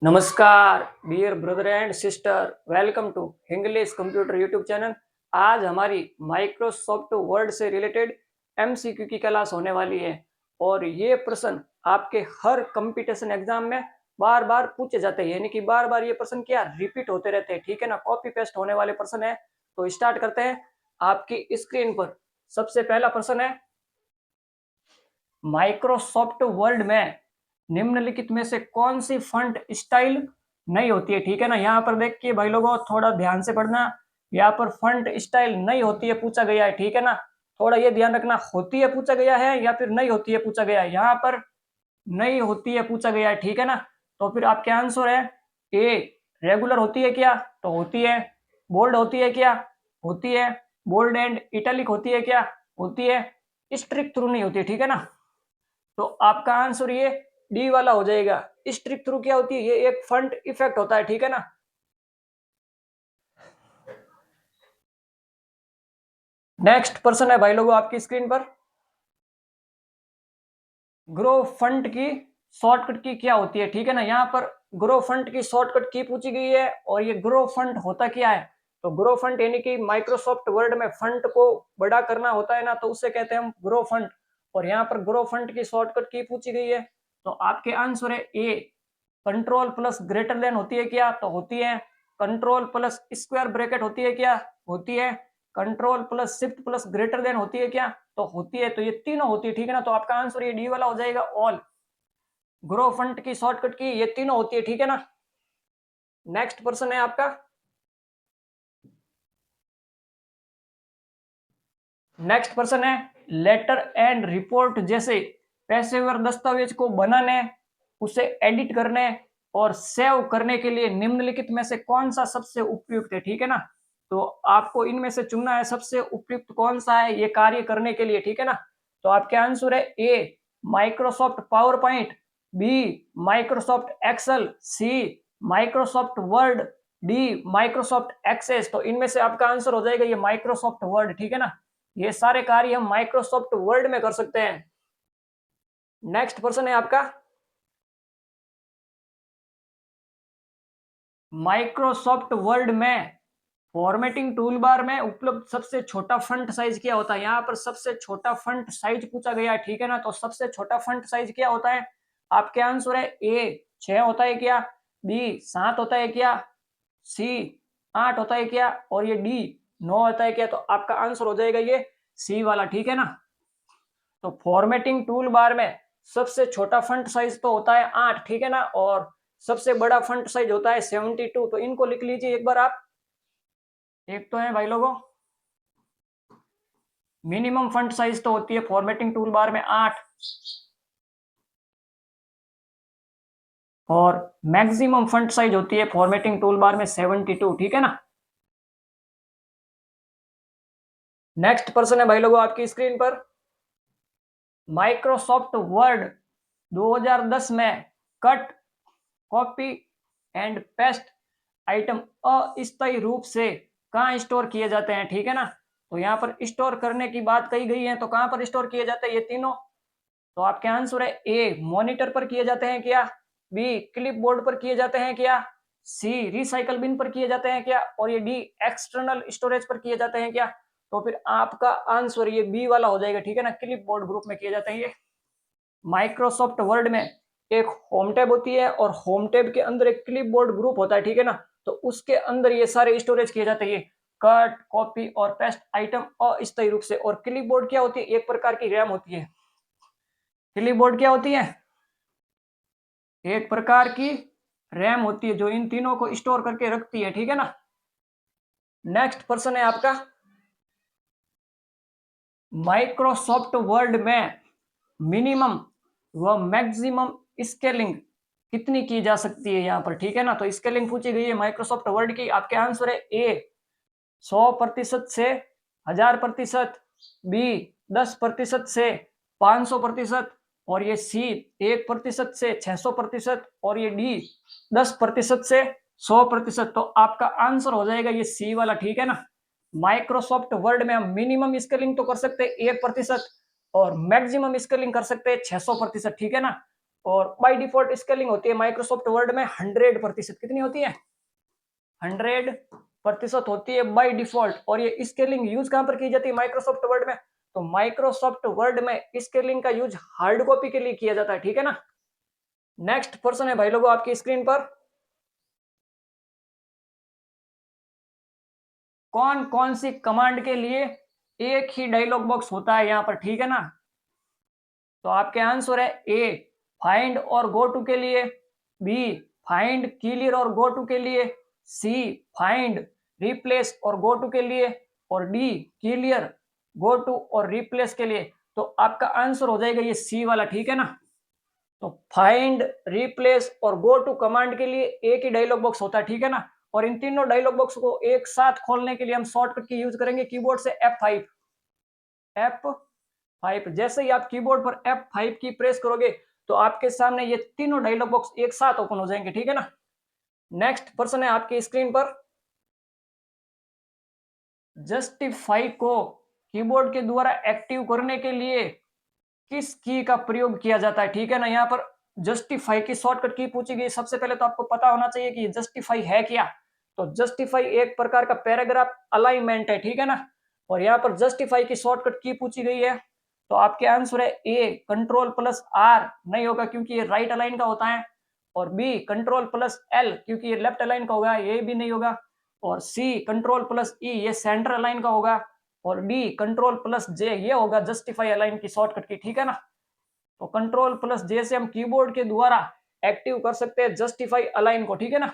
नमस्कार dear brother and sister, welcome to English computer YouTube channel. आज हमारी Microsoft Word से रिलेटेड एमसीक्यू की क्लास होने वाली है और ये प्रश्न आपके हर कंपटीशन एग्जाम में बार बार पूछे जाते हैं, यानी कि बार बार ये प्रश्न क्या रिपीट होते रहते हैं। ठीक है ना, कॉपी पेस्ट होने वाले प्रश्न है। तो स्टार्ट करते हैं। आपकी स्क्रीन पर सबसे पहला प्रश्न है, माइक्रोसॉफ्ट वर्ड में निम्नलिखित में से कौन सी फॉन्ट स्टाइल नहीं होती है। ठीक है ना, यहाँ पर देखिए भाई लोगों, थोड़ा ध्यान से पढ़ना। यहाँ पर फॉन्ट स्टाइल नहीं होती है पूछा गया है। ठीक है ना, थोड़ा ये ध्यान रखना, होती है पूछा गया है या फिर नहीं होती है पूछा गया है। यहाँ पर नहीं होती है पूछा गया है। ठीक है ना, तो फिर आपके आंसर है ए। रेगुलर होती है क्या? तो होती है। बोल्ड होती है क्या? होती है। बोल्ड एंड इटैलिक होती है क्या? होती है। स्ट्रिक थ्रू नहीं होती है। ठीक है ना, तो आपका आंसर ये डी वाला हो जाएगा। स्ट्रिक थ्रू क्या होती है? ये एक फंट इफेक्ट होता है। ठीक है ना। नेक्स्ट पर्सन है भाई लोगों आपकी स्क्रीन पर, ग्रो फंट की शॉर्टकट की क्या होती है। ठीक है ना, यहाँ पर ग्रो फंट की शॉर्टकट की पूछी गई है और ये ग्रो फंट होता क्या है। तो ग्रो फंट यानी कि माइक्रोसॉफ्ट वर्ड में फंट को बड़ा करना होता है ना, तो उससे कहते हैं हम ग्रो फंट। और यहाँ पर ग्रो फंट की शॉर्टकट की पूछी गई है, तो आपके आंसर है A. Control plus greater than होती है क्या? तो होती है। कंट्रोल प्लस स्क्वायर ब्रैकेट होती है क्या? होती है। Control plus shift plus greater than होती है क्या? तो होती है। तो ये तीनों होती है। ठीक है ना, तो आपका आंसर ये डी वाला हो जाएगा, ऑल। ग्रो फंट की शॉर्टकट की ये तीनों होती है। ठीक है ना। नेक्स्ट पर्सन है आपका, नेक्स्ट पर्सन है, लेटर एंड रिपोर्ट जैसे पेशेवर दस्तावेज को बनाने, उसे एडिट करने और सेव करने के लिए निम्नलिखित में से कौन सा सबसे उपयुक्त है। ठीक है ना, तो आपको इनमें से चुनना है सबसे उपयुक्त कौन सा है ये कार्य करने के लिए। ठीक है ना, तो आपके आंसर है A Microsoft PowerPoint, B Microsoft Excel, C Microsoft Word, D Microsoft Access. तो इनमें से आपका आंसर हो जाएगा ये माइक्रोसॉफ्ट वर्ड। ठीक है ना, ये सारे कार्य हम माइक्रोसॉफ्ट वर्ड में कर सकते हैं। नेक्स्ट पर्सन है आपका, माइक्रोसॉफ्ट वर्ड में फॉर्मेटिंग टूल बार में उपलब्ध सबसे छोटा फंट साइज क्या होता है। यहाँ पर सबसे छोटा फंट साइज पूछा गया है। ठीक है ना, तो सबसे छोटा फंट साइज क्या होता है? आपके आंसर है ए 6 होता है क्या, बी 7 होता है क्या, सी 8 होता है क्या, और ये डी 9 होता है क्या? तो आपका आंसर हो जाएगा ये सी वाला। ठीक है ना, तो फॉर्मेटिंग टूल बार में सबसे छोटा फंट साइज तो होता है 8। ठीक है ना, और सबसे बड़ा फंट साइज होता है 72। तो इनको लिख लीजिए एक बार आप। एक तो है भाई लोगों, मिनिमम फंट साइज तो होती है फॉर्मेटिंग टूल बार में 8 और मैक्सिमम फंट साइज होती है फॉर्मेटिंग टूल बार में 72। ठीक है ना। नेक्स्ट पर्सन है भाई लोगों आपकी स्क्रीन पर, माइक्रोसॉफ्ट वर्ड 2010 में cut, copy and paste item अस्थायी रूप से कहाँ स्टोर किए जाते हैं। ठीक है ना, तो यहाँ पर स्टोर करने की बात कही गई है, तो कहाँ पर स्टोर किए जाते हैं ये तीनों? तो आपके आंसर है ए मॉनिटर पर किए जाते हैं क्या, बी क्लिप बोर्ड पर किए जाते हैं क्या, सी रिसाइकल बिन पर किए जाते हैं क्या, और ये डी एक्सटर्नल स्टोरेज पर किए जाते हैं क्या? तो फिर आपका आंसर ये बी वाला हो जाएगा। ठीक है ना, क्लिप बोर्ड ग्रुप में किए जाते हैं ये। माइक्रोसॉफ्ट वर्ड में एक होम टैब होती है और होम टैब के अंदर एक क्लिप बोर्ड ग्रुप होता है। ठीक है ना, तो उसके अंदर ये सारे स्टोरेज किए जाते हैं, कट कॉपी और पेस्ट आइटम अस्थायी रूप से। और क्लिप बोर्ड क्या होती है? एक प्रकार की रैम होती है। क्लिप बोर्ड क्या होती है? एक प्रकार की रैम होती है जो इन तीनों को स्टोर करके रखती है। ठीक है ना। नेक्स्ट पर्सन है आपका, माइक्रोसॉफ्ट वर्ड में मिनिमम व मैक्सिमम स्केलिंग कितनी की जा सकती है यहाँ पर। ठीक है ना, तो स्केलिंग पूछी गई है माइक्रोसॉफ्ट वर्ड की। आपके आंसर है ए 100% से 1000%, बी 10% से 500%, और ये सी 1% से 600%, और ये डी 10% से 100%। तो आपका आंसर हो जाएगा ये सी वाला। ठीक है ना, माइक्रोसॉफ्ट वर्ड में हम मिनिमम स्केलिंग तो कर सकते हैं 1% और मैक्सिमम स्केलिंग कर सकते हैं 600%। ठीक है ना, और बाय डिफॉल्ट स्केलिंग होती है माइक्रोसॉफ्ट वर्ड में 100%। कितनी होती है? 100% होती है बाय डिफॉल्ट। और ये स्केलिंग यूज कहां पर की जाती है माइक्रोसॉफ्ट वर्ड में? तो माइक्रोसॉफ्ट वर्ड में स्केलिंग का यूज हार्ड कॉपी के लिए किया जाता है, ठीक है ना। नेक्स्ट पर्सन है भाई लोगों आपकी स्क्रीन पर, कौन कौन सी कमांड के लिए एक ही डायलॉग बॉक्स होता है यहां पर, ठीक है ना। तो आपके आंसर है ए फाइंड और गो टू के लिए, बी फाइंड क्लियर और गो टू के लिए, सी फाइंड रिप्लेस और गो टू के लिए, और डी क्लियर गो टू और रिप्लेस के लिए। तो आपका आंसर हो जाएगा ये सी वाला, ठीक है ना। तो फाइंड रिप्लेस और गो टू कमांड के लिए एक ही डायलॉग बॉक्स होता है, ठीक है ना। और इन तीनों डायलॉग बॉक्स को एक साथ खोलने के लिए हम शॉर्टकट की यूज करेंगे कीबोर्ड से F5। F5 जैसे ही आप कीबोर्ड पर F5 की प्रेस करोगे तो आपके सामने ये तीनों डायलॉग बॉक्स एक साथ ओपन हो जाएंगे, ठीक है ना। नेक्स्ट पर्सन है आपकी स्क्रीन पर, जस्टिफाई को कीबोर्ड के द्वारा एक्टिव करने के लिए किस की का प्रयोग किया जाता है, ठीक है ना। यहाँ पर जस्टिफाई की शॉर्टकट की पूछी गई। सबसे पहले तो आपको पता होना चाहिए कि जस्टिफाई है क्या। तो जस्टिफाई एक प्रकार का पैराग्राफ अलाइनमेंट है, ठीक है ना। और यहाँ पर जस्टिफाई की शॉर्टकट की पूछी गई है। तो आपके आंसर है ए Ctrl+R, नहीं होगा क्योंकि ये राइट अलाइन का होता है। और बी Ctrl+L क्योंकि ये लेफ्ट अलाइन का होगा, ये भी नहीं होगा। और सी Ctrl+E ये सेंटर अलाइन का होगा। और डी Ctrl+J ये होगा जस्टिफाई अलाइन की शॉर्टकट की, ठीक है ना। तो Ctrl+J से हम कीबोर्ड के द्वारा एक्टिव कर सकते हैं जस्टिफाई अलाइन को, ठीक है ना।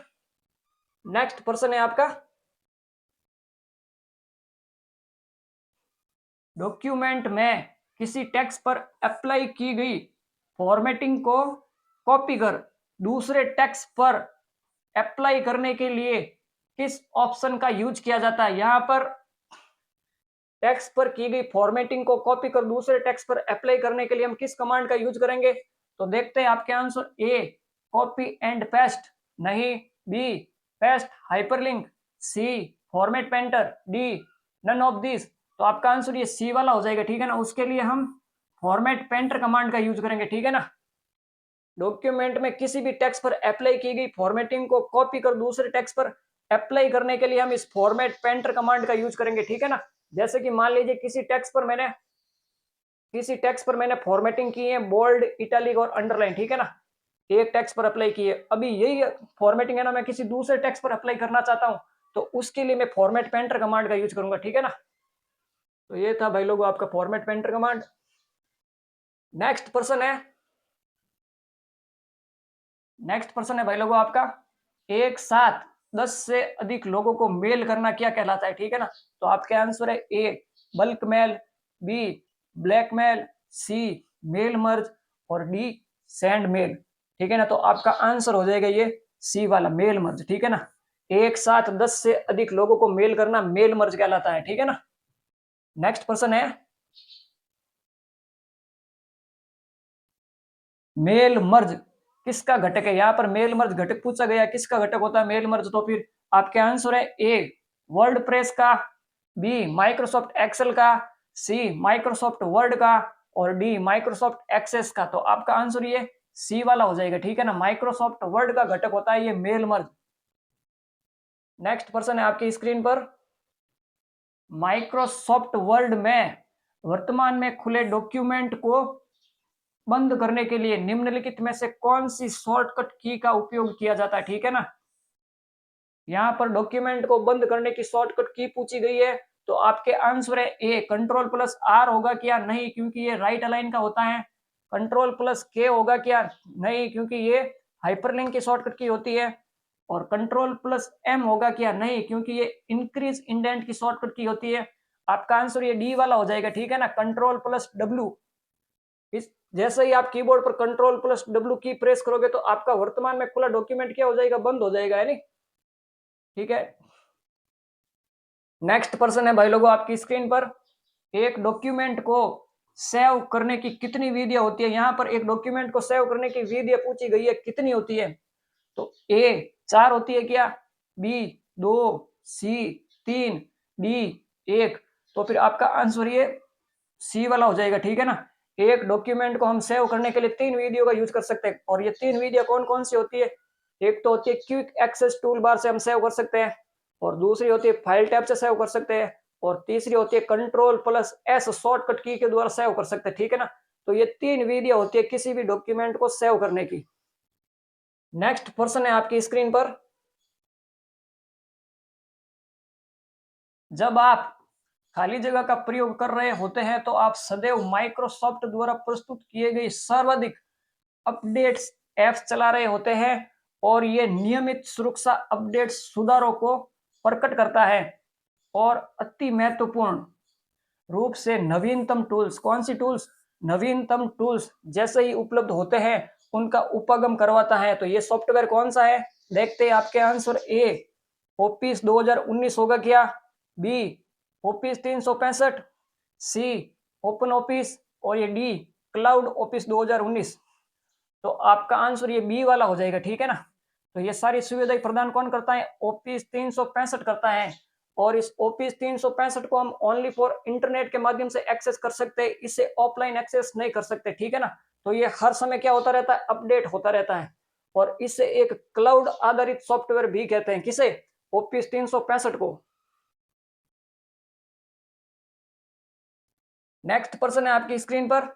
नेक्स्ट पर्सन है आपका, डॉक्यूमेंट में किसी टेक्स्ट पर अप्लाई की गई फॉर्मेटिंग को कॉपी कर दूसरे टेक्स्ट पर अप्लाई करने के लिए किस ऑप्शन का यूज किया जाता है। यहां पर टेक्स्ट पर की गई फॉर्मेटिंग को कॉपी कर दूसरे टेक्स्ट पर अप्लाई करने के लिए हम किस कमांड का यूज करेंगे। तो देखते हैं आपके answer, A copy and paste, नहीं, B paste hyperlink, C format painter, D none of this. तो आपका आंसर ये सी वाला हो जाएगा, ठीक है ना। उसके लिए हम फॉर्मेट पेंटर कमांड का यूज करेंगे, ठीक है ना। डॉक्यूमेंट में किसी भी टेक्स्ट पर अप्लाई की गई फॉर्मेटिंग को कॉपी कर दूसरे टेक्स्ट पर अप्लाई करने के लिए हम इस फॉर्मेट पेंटर कमांड का यूज करेंगे, ठीक है ना। जैसे कि मान लीजिए किसी टेक्स्ट पर मैंने फॉर्मेटिंग की है बोल्ड इटैलिक और अंडरलाइन, ठीक है ना। एक टेक्स्ट पर अप्लाई की है, अभी यही फॉर्मेटिंग है ना, मैं किसी दूसरे टेक्स्ट पर अप्लाई करना चाहता हूं तो उसके लिए मैं फॉर्मेट पेंटर कमांड का यूज करूंगा, ठीक है ना। तो ये था भाई लोगों आपका format painter command. Next person है भाई लोगों आपका, एक साथ 10 से अधिक लोगों को मेल करना क्या कहलाता है, ठीक है ना। तो आपके आंसर है A bulk mail, B black mail, C mail merge, और डी सेंड मेल, ठीक है ना। तो आपका आंसर हो जाएगा ये सी वाला मेल मर्ज, ठीक है ना। एक साथ 10 से अधिक लोगों को मेल करना मेल मर्ज कहलाता है, ठीक है ना। नेक्स्ट पर्सन है, मेल मर्ज किसका घटक है। यहाँ पर मेल मर्ज घटक पूछा गया, किसका घटक होता है मेल मर्ज। तो फिर आपके आंसर है ए वर्ड प्रेस का, बी माइक्रोसॉफ्ट एक्सेल का, सी माइक्रोसॉफ्ट वर्ड का, और डी माइक्रोसॉफ्ट एक्सेस का। तो आपका आंसर ये सी वाला हो जाएगा, ठीक है ना। माइक्रोसॉफ्ट वर्ड का घटक होता है ये मेल मर्ज। नेक्स्ट पर्सन है आपकी स्क्रीन पर, माइक्रोसॉफ्ट वर्ड में वर्तमान में खुले डॉक्यूमेंट को बंद करने के लिए निम्नलिखित में से कौन सी शॉर्टकट की का उपयोग किया जाता है, ठीक है ना। यहाँ पर डॉक्यूमेंट को बंद करने की शॉर्टकट की पूछी गई है। तो आपके आंसर है ए Ctrl+R होगा क्या, नहीं क्योंकि ये राइट अलाइन का होता है। Ctrl+K होगा क्या, नहीं क्योंकि ये हाइपरलिंक की शॉर्टकट की होती है। और Ctrl+M होगा क्या, नहीं क्योंकि ये इंक्रीज इंडेंट की शॉर्टकट की होती है। आपका आंसर ये डी वाला हो जाएगा, ठीक है ना। Ctrl+W, इस जैसे ही आप कीबोर्ड पर Ctrl+W की प्रेस करोगे तो आपका वर्तमान में खुला डॉक्यूमेंट क्या हो जाएगा, बंद हो जाएगा, है नहीं, ठीक है। नेक्स्ट पर्सन है भाई लोगों आपकी स्क्रीन पर, एक डॉक्यूमेंट को सेव करने की कितनी विधियां होती है। यहाँ पर एक डॉक्यूमेंट को सेव करने की विधियां पूछी गई है, कितनी होती है। तो ए 4 होती है क्या, बी 2, सी 3, डी 1। तो फिर आपका आंसर ये सी वाला हो जाएगा, ठीक है ना। एक डॉक्यूमेंट को हम सेव करने के लिए 3 विधियों का यूज कर सकते हैं, और ये 3 विधियां कौन कौन सी होती है? एक तो होती है क्विक एक्सेस टूल बार से हम सेव कर सकते हैं, और दूसरी होती है फाइल टैब से सेव कर सकते हैं, और तीसरी होती है Ctrl+S शॉर्टकट की के द्वारा सेव कर सकते हैं, ठीक है ना। तो ये 3 विधियां होती है किसी भी डॉक्यूमेंट को सेव करने की। नेक्स्ट पर्सन है आपकी स्क्रीन पर। जब आप खाली जगह का प्रयोग कर रहे होते हैं तो आप सदैव माइक्रोसॉफ्ट द्वारा प्रस्तुत किए गए सर्वाधिक अपडेट्स ऐप्स चला रहे होते हैं, और ये नियमित सुरक्षा अपडेट सुधारों को प्रकट करता है, और अति महत्वपूर्ण रूप से नवीनतम टूल्स, कौन सी टूल्स? नवीनतम टूल्स जैसे ही उपलब्ध होते हैं उनका उपागम करवाता है। तो ये सॉफ्टवेयर कौन सा है? देखते हैं आपके आंसर। ए ऑफिस 2019 होगा क्या? बी ऑफिस 365, सी ओपन ऑफिस, और ये डी क्लाउड ऑफिस 2019। तो आपका आंसर ये बी वाला हो जाएगा, ठीक है ना। तो ये सारी सुविधाएं प्रदान कौन करता है? ऑफिस 365 करता है, और इस ऑफिस 365 को हम ओनली फॉर इंटरनेट के माध्यम से एक्सेस कर सकते हैं, इसे ऑफलाइन एक्सेस नहीं कर सकते, ठीक है ना। तो ये हर समय क्या होता रहता है? अपडेट होता रहता है, और इसे एक क्लाउड आधारित सॉफ्टवेयर भी कहते हैं। किसे? ऑफिस 365 को। नेक्स्ट पर्सन है आपकी स्क्रीन पर।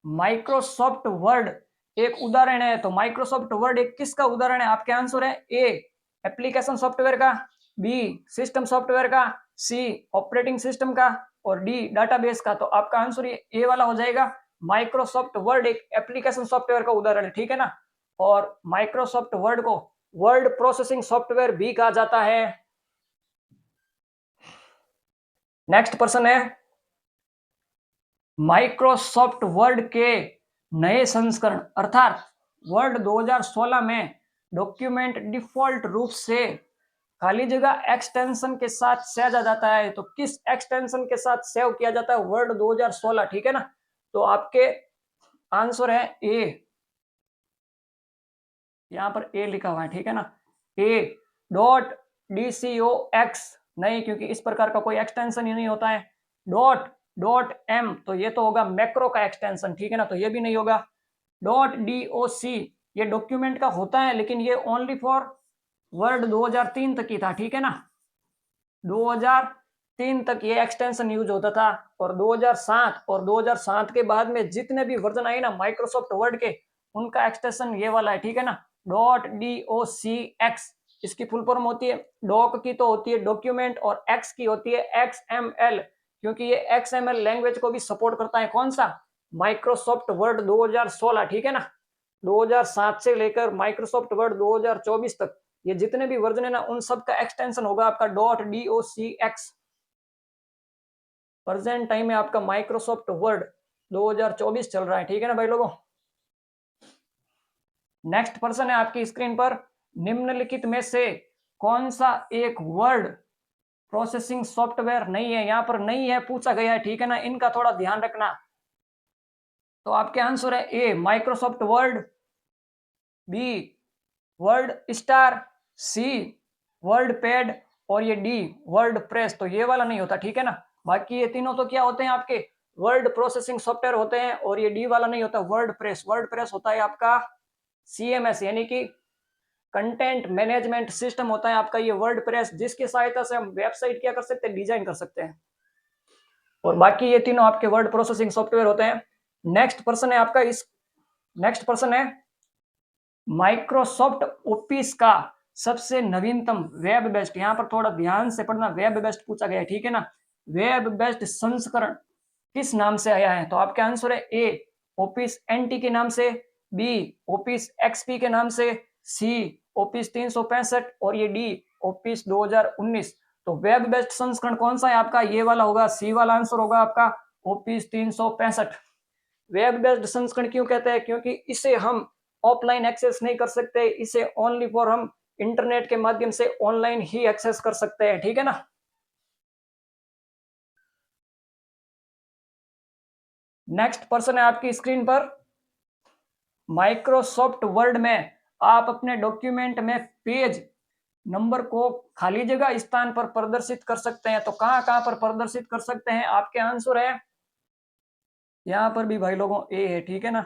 माइक्रोसॉफ्ट वर्ड एक उदाहरण है। तो माइक्रोसॉफ्ट वर्ड एक किसका उदाहरण है? आपके आंसर है ए एप्लीकेशन सॉफ्टवेयर का, बी सिस्टम सॉफ्टवेयर का, सी ऑपरेटिंग सिस्टम का, और डी डाटाबेस का। तो आपका आंसर ये ए वाला हो जाएगा। माइक्रोसॉफ्ट वर्ड एक एप्लीकेशन सॉफ्टवेयर का उदाहरण है, ठीक है ना। और माइक्रोसॉफ्ट वर्ड को वर्ड प्रोसेसिंग सॉफ्टवेयर भी कहा जाता है। नेक्स्ट पर्सन है। माइक्रोसॉफ्ट वर्ड के नए संस्करण अर्थात वर्ड 2016 में डॉक्यूमेंट डिफॉल्ट रूप से खाली जगह एक्सटेंशन के साथ सहेजा जाता है। तो किस एक्सटेंशन के साथ सेव किया जाता है वर्ड 2016, ठीक है ना। तो आपके आंसर है ए, यहां पर ए लिखा हुआ है, ठीक है ना। ए डॉट DCOX नहीं, क्योंकि इस प्रकार का कोई एक्सटेंशन ही नहीं होता है। डॉट तो ये तो होगा मैक्रो का एक्सटेंशन, ठीक है ना, तो ये भी नहीं होगा। .doc ये डॉक्यूमेंट का होता है, लेकिन ये ओनली फॉर वर्ड 2003 तक ही था, ठीक है ना। 2003 तक ये एक्सटेंशन यूज होता था, और 2007 के बाद में जितने भी वर्जन आए ना माइक्रोसॉफ्ट वर्ड के, उनका एक्सटेंशन ये वाला है, ठीक है ना। .docx इसकी फुल फॉर्म होती है, डॉक की तो होती है डॉक्यूमेंट, और एक्स की होती है XML, क्योंकि ये XML लैंग्वेज को भी सपोर्ट करता है। कौन सा? माइक्रोसॉफ्ट वर्ड 2016, ठीक है ना। 2007 से लेकर माइक्रोसॉफ्ट वर्ड 2024 तक ये जितने भी वर्जन है ना, उन सब का एक्सटेंशन होगा आपका .docx। प्रेजेंट टाइम में आपका माइक्रोसॉफ्ट वर्ड 2024 चल रहा है, ठीक है ना भाई लोगों। नेक्स्ट पर्सन है आपकी स्क्रीन पर। निम्नलिखित में से कौन सा एक वर्ड प्रोसेसिंग सॉफ्टवेयर नहीं है? यहां पर नहीं है पूछा गया है, ठीक है ना, इनका थोड़ा ध्यान रखना। तो आपके आंसर है A Microsoft Word, B WordStar, C WordPad, और ये डी वर्ड प्रेस। तो ये वाला नहीं होता, ठीक है ना। बाकी ये तीनों तो क्या होते हैं? आपके वर्ड प्रोसेसिंग सॉफ्टवेयर होते हैं, और ये डी वाला नहीं होता वर्ड प्रेस। वर्ड प्रेस होता है आपका CMS यानी कि कंटेंट मैनेजमेंट सिस्टम होता है आपका ये वर्ड प्रेस, जिसकी सहायता से हम वेबसाइट क्या कर सकते हैं? डिजाइन कर सकते हैं। और बाकी ये तीनों आपके वर्ड प्रोसेसिंग सॉफ्टवेयर होते हैं। नेक्स्ट पर्सन है आपका नेक्स्ट पर्सन है माइक्रोसॉफ्ट ऑफिस का सबसे नवीनतम वेब बेस्ड, यहां पर थोड़ा ध्यान से पढ़ना, वेब बेस्ड पूछा गया है, ठीक है ना। वेब बेस्ड संस्करण किस नाम से आया है? तो आपके आंसर है ए ऑफिस NT के नाम से, बी ऑफिस XP के नाम से, सी ऑफिस 365, और ये डी ऑफिस 2019। तो वेब बेस्ड संस्करण कौन सा है आपका? ये वाला होगा, सी वाला आंसर होगा आपका ऑफिस 365। वेब बेस्ड संस्करण क्यों कहते हैं? क्योंकि इसे हम ऑफलाइन एक्सेस नहीं कर सकते, इसे ओनली फॉर हम इंटरनेट के माध्यम से ऑनलाइन ही एक्सेस कर सकते हैं, ठीक है ना। नेक्स्ट पर्सन है आपकी स्क्रीन पर। माइक्रोसॉफ्ट वर्ड में आप अपने डॉक्यूमेंट में पेज नंबर को खाली जगह स्थान पर प्रदर्शित कर सकते हैं। तो कहां कहां पर प्रदर्शित कर सकते हैं? आपके आंसर है यहाँ पर भी भाई लोगों ए है, ठीक है ना।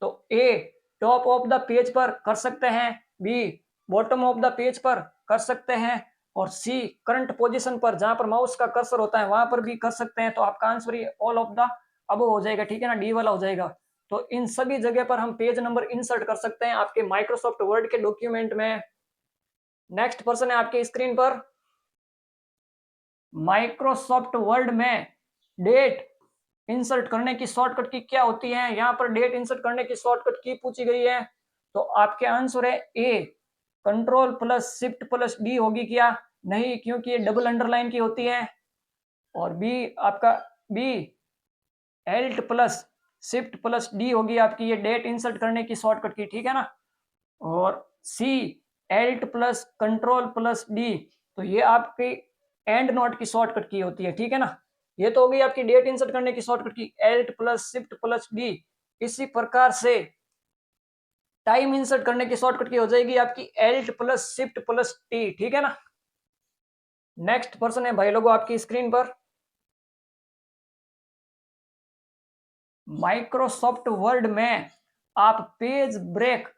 तो A top of the page पर कर सकते हैं, B bottom of the page पर कर सकते हैं, और सी करंट पोजीशन पर जहां पर माउस का कर्सर होता है वहां पर भी कर सकते हैं। तो आपका आंसर ये ऑल ऑफ द अब हो जाएगा, ठीक है ना, डी वाला हो जाएगा। तो इन सभी जगह पर हम पेज नंबर इंसर्ट कर सकते हैं आपके माइक्रोसॉफ्ट वर्ड के डॉक्यूमेंट में। नेक्स्ट पर्सन है आपके स्क्रीन पर, माइक्रोसॉफ्ट वर्ड में डेट इंसर्ट करने की शॉर्टकट की क्या होती है। यहाँ पर डेट इंसर्ट करने की शॉर्टकट की पूछी गई है, तो आपके आंसर है A control plus shift plus D होगी क्या, नहीं, क्योंकि ये डबल अंडरलाइन की होती है। और बी आपका B Alt plus shift plus D होगी आपकी ये डेट इंसर्ट करने की शॉर्टकट की, ठीक है ना। और C alt plus control plus D, तो ये आपकी एंड नोट की शॉर्टकट की होती है, ठीक है ना। ये तो हो गई आपकी डेट इंसर्ट करने की शॉर्टकट की, Alt plus shift plus D. इसी प्रकार से टाइम इंसर्ट करने की शॉर्टकट की हो जाएगी आपकी Alt plus shift plus T, ठीक है ना। नेक्स्ट पर्सन है भाई लोगों आपकी स्क्रीन पर, माइक्रोसॉफ्ट वर्ड में आप पेज ब्रेक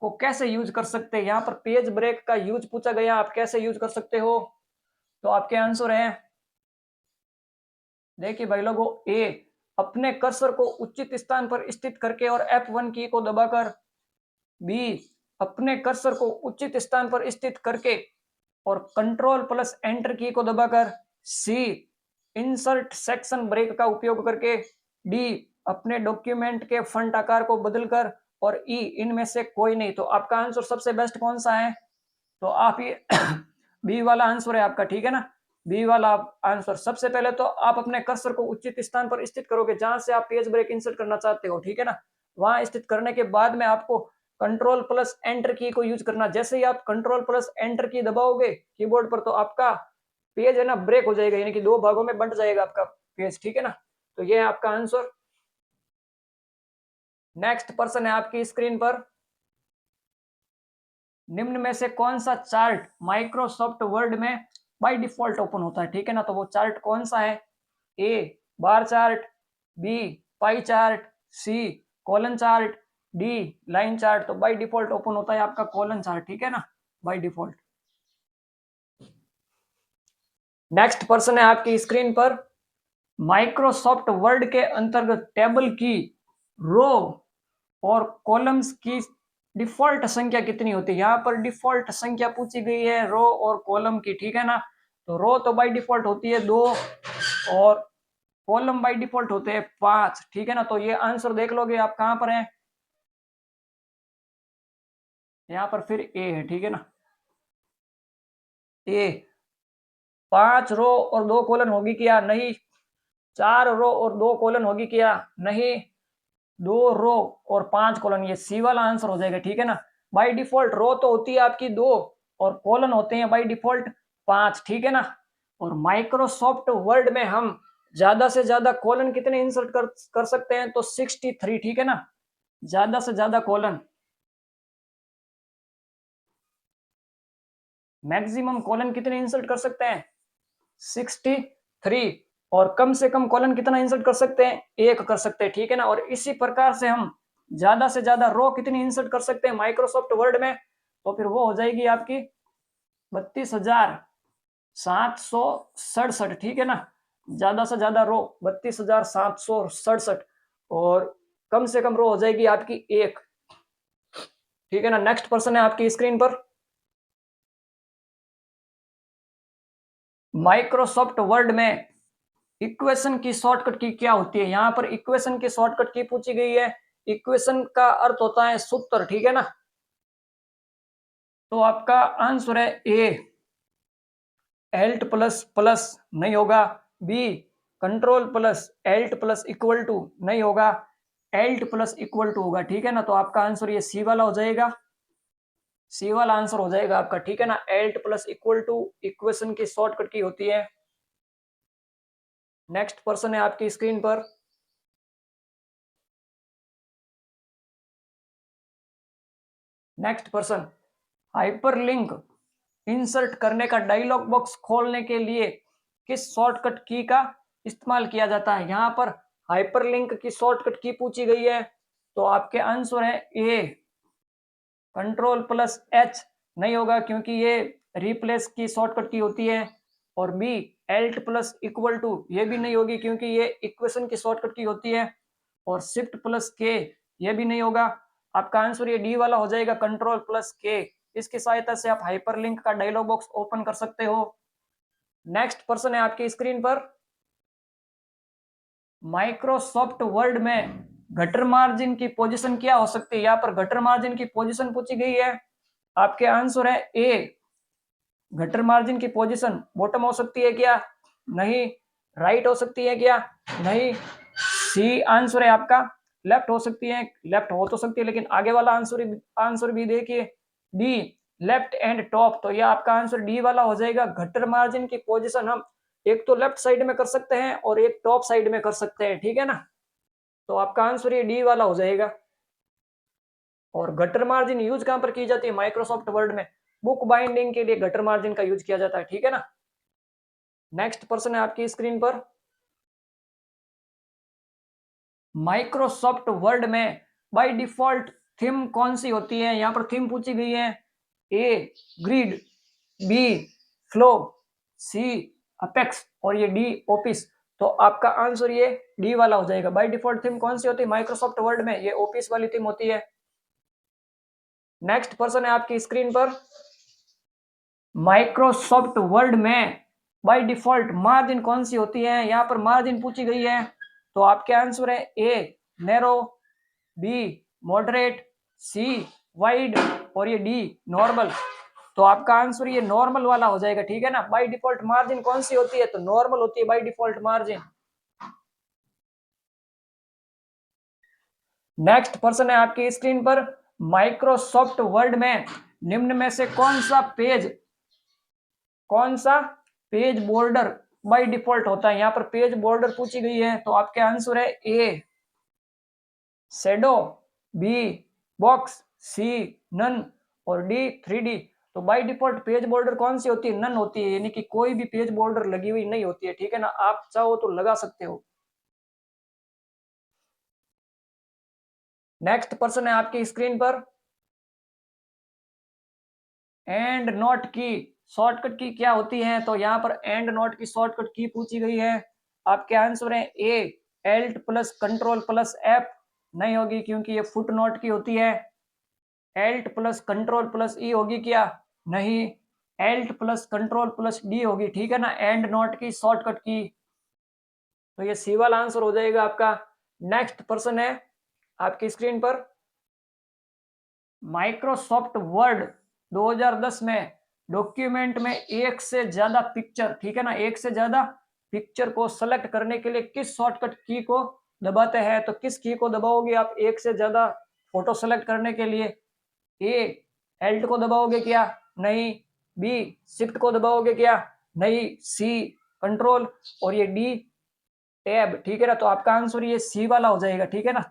को कैसे यूज कर सकते हैं। यहां पर पेज ब्रेक का यूज पूछा गया, आप कैसे यूज कर सकते हो। तो आपके आंसर है, देखिए भाई लोगों, ए अपने कर्सर को उचित स्थान पर स्थित करके और F1 की को दबाकर, बी अपने कर्सर को उचित स्थान पर स्थित करके और कंट्रोल प्लस एंटर की को दबाकर, सी इंसर्ट सेक्शन ब्रेक का उपयोग करके, डी अपने डॉक्यूमेंट के फंट आकार को बदलकर, और ई इनमें से कोई नहीं। तो आपका आंसर सबसे बेस्ट कौन सा है, तो आप ये बी वाला आंसर है आपका, ठीक है ना। बी वाला आंसर। सबसे पहले तो आप अपने कर्सर को उचित स्थान पर स्थित करोगे जहां से आप पेज ब्रेक इंसर्ट करना चाहते हो, ठीक है ना। वहां स्थित करने के बाद में आपको कंट्रोल प्लस एंटर की को यूज करना। जैसे ही आप कंट्रोल प्लस एंटर की दबाओगे कीबोर्ड पर, तो आपका पेज है ना ब्रेक हो जाएगा, यानी कि दो भागों में बंट जाएगा आपका पेज, ठीक है ना। तो ये है आपका आंसर। नेक्स्ट पर्सन है आपकी स्क्रीन पर, निम्न में से कौन सा चार्ट माइक्रोसॉफ्ट वर्ड में बाय डिफॉल्ट ओपन होता है, ठीक है ना। तो वो चार्ट कौन सा है, A bar chart, B pie chart, C colon chart, D line chart. तो बाय डिफॉल्ट ओपन होता है आपका कॉलन चार्ट, ठीक है ना, बाय डिफॉल्ट। नेक्स्ट पर्सन है आपकी स्क्रीन पर, माइक्रोसॉफ्ट वर्ड के अंतर्गत टेबल की रो और कॉलम्स की डिफॉल्ट संख्या कितनी होती है। यहाँ पर डिफॉल्ट संख्या पूछी गई है रो और कॉलम की, ठीक है ना। तो रो तो बाय डिफॉल्ट होती है 2 और कॉलम बाय डिफॉल्ट होते हैं 5, ठीक है ना। तो ये आंसर देख लोगे आप कहां पर है, यहाँ पर फिर ए है, ठीक है ना। ए 5 रो और 2 कॉलम होगी क्या, नहीं। 4 रो और 2 कॉलम होगी क्या, नहीं। 2 रो और 5 कॉलन, ये सी वाला आंसर हो जाएगा, ठीक है ना। बाय डिफॉल्ट रो तो होती है आपकी 2 और कॉलन होते हैं बाय डिफॉल्ट 5, ठीक है ना। और माइक्रोसॉफ्ट वर्ड में हम ज्यादा से ज्यादा कॉलन कितने इंसर्ट कर सकते हैं, तो 63, ठीक है ना। ज्यादा से ज्यादा कॉलन, मैक्सिमम कॉलन कितने इंसर्ट कर सकते हैं, 63। और कम से कम कॉलन कितना इंसर्ट कर सकते हैं, 1 कर सकते हैं, ठीक है ना। और इसी प्रकार से हम ज्यादा से ज्यादा रो कितनी इंसर्ट कर सकते हैं माइक्रोसॉफ्ट वर्ड में, तो फिर वो हो जाएगी आपकी 32,767, ठीक है ना। ज्यादा से ज्यादा रो 32,767 और कम से कम रो हो जाएगी आपकी 1, ठीक है ना। नेक्स्ट पर्सन है आपकी स्क्रीन पर, माइक्रोसॉफ्ट वर्ड में इक्वेशन की शॉर्टकट की क्या होती है। यहां पर इक्वेशन की शॉर्टकट की पूछी गई है। इक्वेशन का अर्थ होता है सूत्र, ठीक है ना। तो आपका आंसर है ए एल्ट प्लस प्लस नहीं होगा, B control plus Alt plus equal to नहीं होगा, एल्ट प्लस इक्वल टू होगा, ठीक है ना। तो आपका आंसर ये सी वाला हो जाएगा, सी वाला आंसर हो जाएगा आपका, ठीक है ना। Alt plus equal to equation की शॉर्टकट की होती है। नेक्स्ट पर्सन है आपकी स्क्रीन पर, नेक्स्ट पर्सन हाइपरलिंक इंसर्ट करने का डायलॉग बॉक्स खोलने के लिए किस शॉर्टकट की का इस्तेमाल किया जाता है। यहाँ पर हाइपरलिंक की शॉर्टकट की पूछी गई है, तो आपके आंसर है ए कंट्रोल प्लस एच, नहीं होगा क्योंकि ये रिप्लेस की शॉर्टकट की होती है। और B Alt plus equal to, ये भी नहीं होगी क्योंकि ये इक्वेशन की शॉर्टकट की होती है। और शिफ्ट प्लस के, ये भी नहीं होगा। आपका आंसर ये डी वाला हो जाएगा, कंट्रोल प्लस के। इसकी सहायता से आप हाइपरलिंक का डायलॉग बॉक्स ओपन कर सकते हो। नेक्स्ट पर्सन है आपकी स्क्रीन पर, माइक्रोसॉफ्ट वर्ड में गटर मार्जिन की पोजीशन क्या हो सकती है। यहाँ पर गटर मार्जिन की पोजीशन पूछी गई है। आपके आंसर है ए गटर मार्जिन की पोजीशन बॉटम हो सकती है क्या, नहीं। राइट हो सकती है क्या, नहीं। सी आंसर है आपका लेफ्ट हो सकती है, लेफ्ट हो तो सकती है लेकिन आगे वाला आंसर भी देखिए, डी लेफ्ट एंड टॉप। तो यह आपका आंसर डी वाला हो जाएगा। गटर मार्जिन की पोजीशन हम एक तो लेफ्ट साइड में कर सकते हैं और एक टॉप साइड में कर सकते हैं, ठीक है ना। तो आपका आंसर ये डी वाला हो जाएगा। और गटर मार्जिन यूज कहां पर की जाती है माइक्रोसॉफ्ट वर्ड में, बुक बाइंडिंग के लिए गटर मार्जिन का यूज किया जाता है, ठीक है ना। नेक्स्ट पर्सन है आपकी स्क्रीन पर, माइक्रोसॉफ्ट वर्ड में बाय डिफॉल्ट थीम कौन सी होती है। यहां पर थीम पूछी गई है, a grid, B flow, C apex और ये डी ओपिस। तो आपका आंसर ये डी वाला हो जाएगा। बाय डिफॉल्ट थीम कौन सी होती है माइक्रोसॉफ्ट वर्ड में, ये ओपिस वाली थीम होती है। नेक्स्ट पर्सन है आपकी स्क्रीन पर, माइक्रोसॉफ्ट वर्ड में बाय डिफॉल्ट मार्जिन कौन सी होती है। यहां पर मार्जिन पूछी गई है, तो आपके आंसर है A narrow, B moderate, C wide और ये डी नॉर्मल। तो आपका आंसर ये नॉर्मल वाला हो जाएगा, ठीक है ना। बाय डिफॉल्ट मार्जिन कौन सी होती है, तो नॉर्मल होती है by default margin. Next person है आपकी स्क्रीन पर, माइक्रोसॉफ्ट वर्ड में निम्न में से कौन सा पेज बॉर्डर बाय डिफॉल्ट होता है। यहां पर पेज बॉर्डर पूछी गई है, तो आपके आंसर है A shadow, B box, C none और डी 3D। तो बाय डिफॉल्ट पेज बॉर्डर कौन सी होती है, नन होती है, यानी कि कोई भी पेज बॉर्डर लगी हुई नहीं होती है, ठीक है ना। आप चाहो तो लगा सकते हो। नेक्स्ट पर्सन है आपकी स्क्रीन पर, एंड नॉट की शॉर्टकट की क्या होती है। तो यहाँ पर एंड नॉट की शॉर्टकट की पूछी गई है। आपके आंसर है A alt plus control plus F, नहीं होगी क्योंकि ये फुट नोट की होती है। Alt plus control plus E होगी क्या, नहीं। Alt plus control plus D होगी, ठीक है ना, एंड नॉट की शॉर्टकट की। तो ये सी वाला आंसर हो जाएगा आपका। नेक्स्ट पर्सन है आपकी स्क्रीन पर, माइक्रोसॉफ्ट वर्ड 2010 में डॉक्यूमेंट में एक से ज्यादा पिक्चर, ठीक है ना, एक से ज्यादा पिक्चर को सेलेक्ट करने के लिए किस शॉर्टकट की को दबाते हैं। तो किस की को दबाओगे आप एक से ज्यादा फोटो सेलेक्ट करने के लिए, ए एल्ट को दबाओगे क्या, नहीं। बी शिफ्ट को दबाओगे क्या, नहीं। सी कंट्रोल और ये डी टैब, ठीक है ना। तो आपका आंसर ये सी वाला हो जाएगा, ठीक है ना।